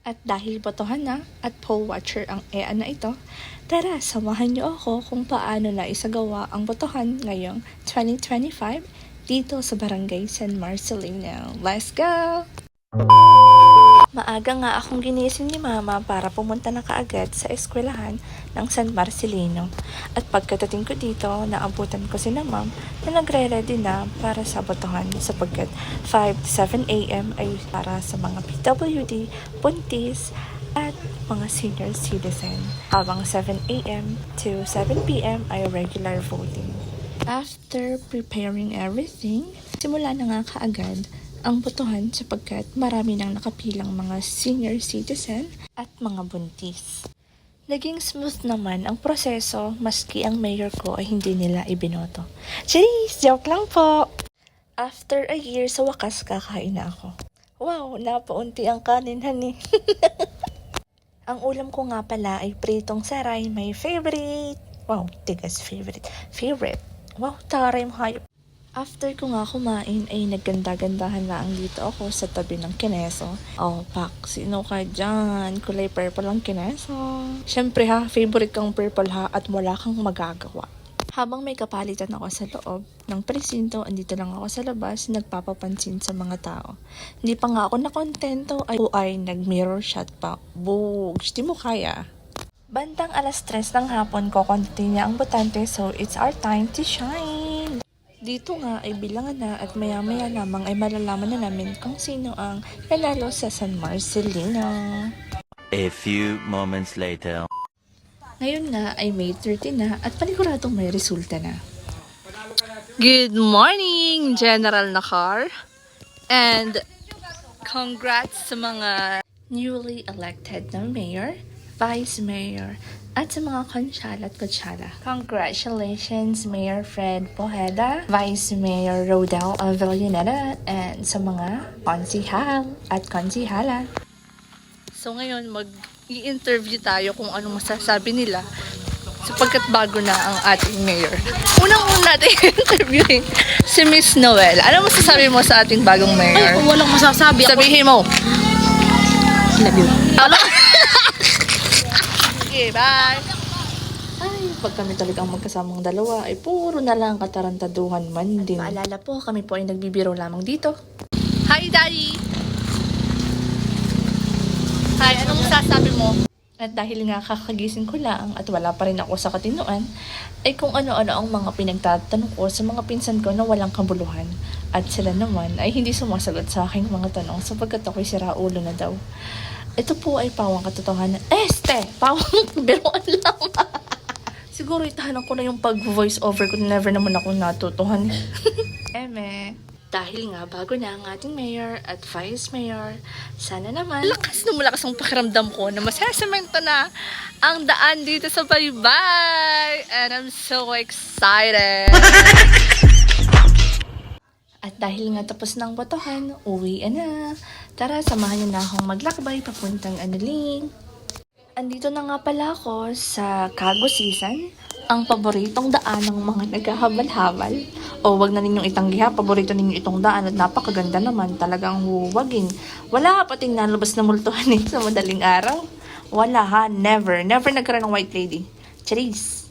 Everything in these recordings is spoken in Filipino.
At dahil botohan na at poll watcher ang EA na ito, tara samahan niyo ako kung paano na isagawa ang botohan ngayong 2025 dito sa Barangay San Marcelino. Let's go! Maaga nga akong ginising ni Mama para pumunta na kaagad sa eskwelahan ng San Marcelino. At pagkatating ko dito, naabutan ko si na Ma'am na nagre-ready na para sa botohan sapagkat 5 to 7 a.m. ay para sa mga PWD, buntis, at mga senior citizen. Habang 7 a.m. to 7 p.m. ay regular voting. After preparing everything, simula na nga kaagad ang botohan sapagkat marami nang nakapilang mga senior citizen at mga buntis. Naging smooth naman ang proseso maski ang mayor ko ay hindi nila ibinoto. Cheers! Joke lang po! After a year, sa wakas kakain na ako. Wow! Napaunti ang kanin, honey. Ang ulam ko nga pala ay pritong saray, my favorite. Wow, tigas favorite. Wow, taray mo hayop. After ko nga kumain ay nagganda-gandahan lang dito ako sa tabi ng kineso. Oh, pak, sino ka dyan? Kulay purple ang kineso. Siyempre ha, favorite kang purple ha at wala kang magagawa. Habang may kapalitan ako sa loob ng presinto, andito lang ako sa labas, nagpapapansin sa mga tao. Hindi pa nga ako nakontento ay nag-mirror shot pa. Bugs, di mo kaya. Bandang 3:00 ng hapon ko continue ang botante, so it's our time to shine. Dito nga ay bilangan na at maya-maya lamang ay malalaman na namin kung sino ang nanalo sa San Marcelino. A few moments later. Ngayon nga ay May 30 na at paniguradong may resulta na. Good morning, General Nakar! And congrats sa mga newly elected na mayor, vice mayor, at sa mga konsyala at kutsala. Congratulations, Mayor Fred Pojeda, Vice Mayor Rodel Avellaneda, and sa mga konsihal at konsihala. So ngayon, mag-i-interview tayo kung anong masasabi nila sapagkat bago na ang ating mayor. Unang-una natin interviewin si Miss Noel. Ano masasabi mo sa ating bagong mayor? Ay, walang masasabi. Sabihin mo. Love you. Okay, bye! Ay, pag kami talagang magkasamang dalawa, ay puro na lang katarantaduhan man din. Paalala po, kami po ay nagbibiro lamang dito. Hi, Daddy! Hi, anong sasabi mo? At dahil nga kakagising ko lang at wala pa rin ako sa katinuan, ay kung ano-ano ang mga pinagtatanong ko sa mga pinsan ko na walang kabuluhan. At sila naman ay hindi sumasagot sa aking mga tanong sapagkat ako'y siraulo na daw. Ito po ay pawang katotohanan. Pawang biruan lang. Siguro itahanan ko na yung pag-voice over ko. Never naman ako natutuhan. Dahil nga bago na ang ating mayor at vice mayor, sana naman malakas ang pakiramdam ko na masasamento na ang daan dito sa Baybay. And I'm so excited. At dahil nga tapos ng botohan, uwi na. Tara, samahan niyo na akong maglakbay papuntang Anuling. Andito na nga pala ako sa Kagusisan, ang paboritong daan ng mga naghahabal-habal. O wag na ninyong itanggiha, paborito ninyo itong daan at napakaganda naman, talagang huwagin. Wala pating nalabas na multuhan sa madaling araw. Wala ha, never nagkaroon ng white lady. Charis!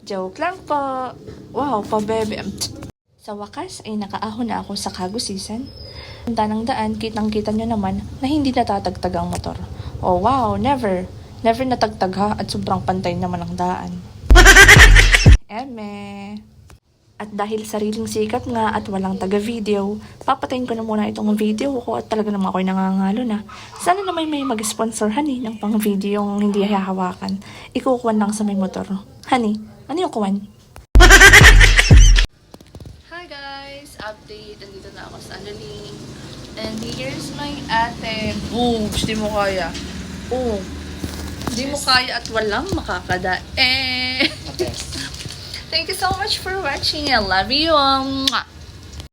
Joke lang po. Wow, pabebe. Sa wakas ay nakaahon na ako sa Kagusisan. Ganda ng daan, kitang-kita nyo naman na hindi natatagtag ang motor. Oh wow, never natagtag ha at sobrang pantay naman ang daan. At dahil sariling sikap nga at walang taga-video, papatayin ko na muna itong video ko at talaga naman ako'y nangangalo na. Sana naman may mag-sponsor, honey, ng pang-video yung hindi hahawakan. Ikukuwan lang sa may motor. Honey, ano yung kuwan? Update, andito na ako sa Anuling. And here's my ate. Boogs, di mo kaya. Oh, di mo kaya at walang makakada. Thank you so much for watching. I love you.